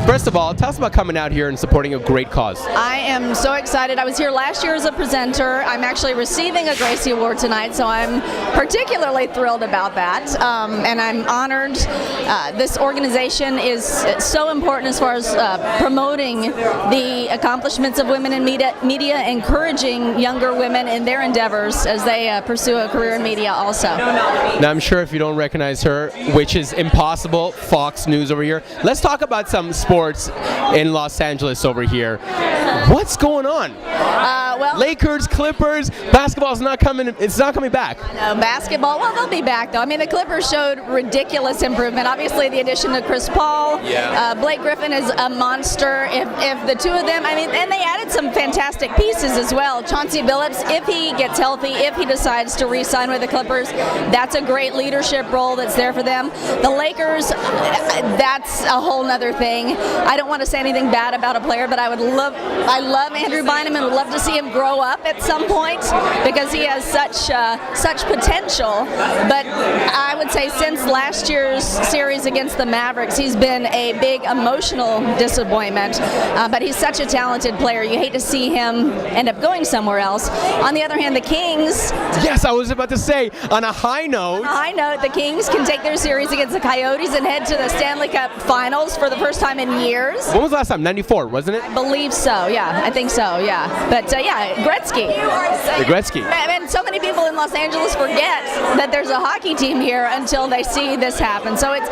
First of all, tell us about coming out here and supporting a great cause. I am so excited. I was here last year as a presenter. I'm actually receiving a Gracie Award tonight, so I'm particularly thrilled about that. And I'm honored. This organization is so important as far as promoting the accomplishments of women in media, encouraging younger women in their endeavors as they pursue a career in media also. Now, I'm sure if you don't recognize her, which is impossible, Fox News over here. Let's talk about some sports in Los Angeles over here. What's going on? Well, Lakers, Clippers, basketball's not coming. It's not coming back. No, basketball. Well, they'll be back though. I mean, the Clippers showed ridiculous improvement. Obviously, the addition of Chris Paul. Yeah. Blake Griffin is a monster. If the two of them, I mean, and they added some fantastic pieces as well. Chauncey Billups, if he gets healthy, if he decides to re-sign with the Clippers, that's a great leadership role that's there for them. The Lakers, that's a whole nother thing. I don't want to say anything bad about a player, but I love Andrew Bynum and would love to see him grow up at some point because he has such potential. But I would say since last year's series against the Mavericks, he's been a big emotional disappointment. But he's such a talented player. You hate to see him end up going somewhere else. On the other hand, the Kings. Yes, I was about to say, on a high note. The Kings can take their series against the Coyotes and head to the Stanley Cup Finals for the first time in years. When was the last time? 94, wasn't it? I believe so, yeah. I think so, yeah. But Gretzky. The Gretzky. And so many people in Los Angeles forget that there's a hockey team here until they see this happen. So it's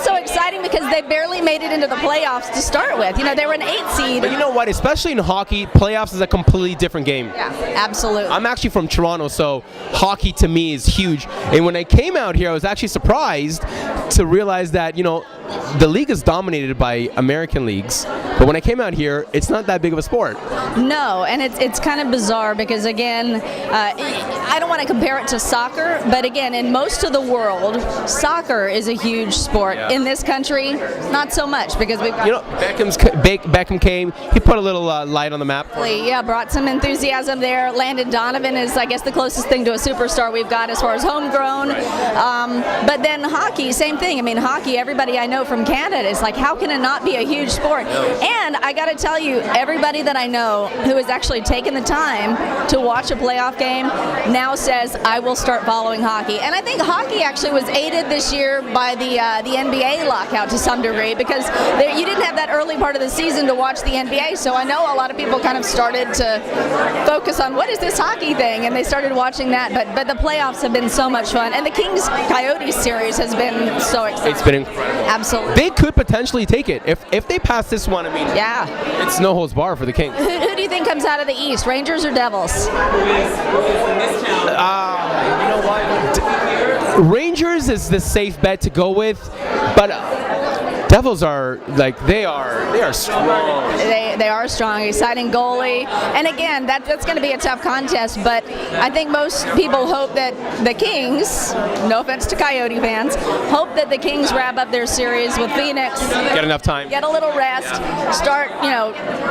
so exciting because they barely made it into the playoffs to start with. You know, they were an 8 seed. But you know what? Especially in hockey, playoffs is a completely different game. Yeah, absolutely. I'm actually from Toronto, so hockey to me is huge. And when I came out here, I was actually surprised to realize that, you know, the league is dominated by American leagues. But when I came out here, it's not that big of a sport. No, and it's kind of bizarre because, again, I don't want to compare it to soccer, but again, in most of the world, soccer is a huge sport. Yeah. In this country, not so much because we've got... You know, Beckham came, he put a little light on the map. Yeah, brought some enthusiasm there. Landon Donovan is, I guess, the closest thing to a superstar we've got as far as homegrown. Right. But then hockey, same thing. I mean, hockey, everybody I know from Canada is like, how can it not be a huge sport? And I got to tell you, everybody that I know who has actually taken the time to watch a playoff game now says, I will start following hockey. And I think hockey actually was aided this year by the NBA lockout to some degree because you didn't have that early part of the season to watch the NBA. So I know a lot of people kind of started to focus on what is this hockey thing, and they started watching that. But the playoffs have been so much fun, and the Kings-Coyotes series has been so exciting. It's been incredible. Absolutely. They could potentially take it. If they pass this one, I mean, yeah, it's no holds bar for the Kings. Who do you think comes out of the East, Rangers or Devils? You know what? Rangers is the safe bet to go with, but Devils are like they are strong. They are strong, exciting goalie, and again that's going to be a tough contest. But I think most people hope that the Kings, no offense to Coyote fans, hope that the Kings wrap up their series with Phoenix. Get enough time. Get a little rest. Start,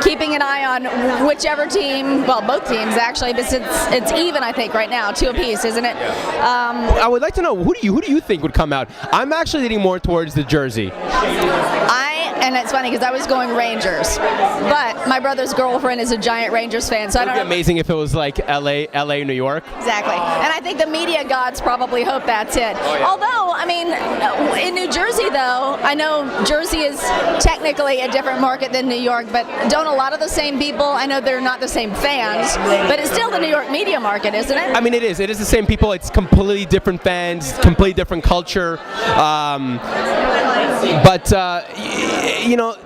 keeping an eye on whichever team. Well, both teams actually, but it's even. I think right now, 2 apiece, isn't it? I would like to know who do you think would come out? I'm actually leaning more towards the jersey. And it's funny because I was going Rangers, but my brother's girlfriend is a giant Rangers fan, so I don't know. It'd be amazing if it was like LA, New York. Exactly. And I think the media gods probably hope that's it. Oh, yeah. Although, I mean, in New Jersey, though, I know Jersey is technically a different market than New York, but don't a lot of the same people, I know they're not the same fans, but it's still the New York media market, isn't it? I mean, it is. It is the same people. It's completely different fans, completely different culture. But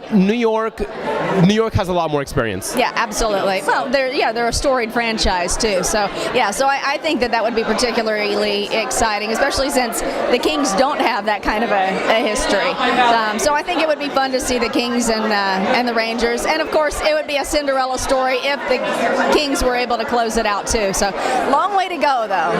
New York has a lot more experience. Yeah, absolutely. Well, they're a storied franchise too. So I think that would be particularly exciting, especially since the Kings don't have that kind of a history. So I think it would be fun to see the Kings and the Rangers, and of course it would be a Cinderella story if the Kings were able to close it out too. So long way to go though.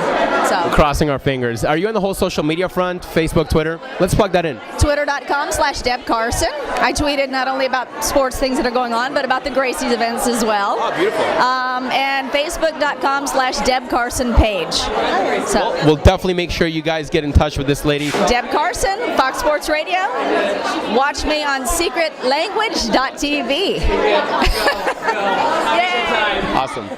So we're crossing our fingers. Are you on the whole social media front? Facebook, Twitter? Let's plug that in. Twitter.com/Deb Carson. I tweeted not only about sports things that are going on, but about the Gracie's events as well. Oh, beautiful. And Facebook.com/Deb Carson page. So We'll definitely make sure you guys get in touch with this lady. Deb Carson, Fox Sports Radio. Watch me on secretlanguage.tv. Yay! Awesome.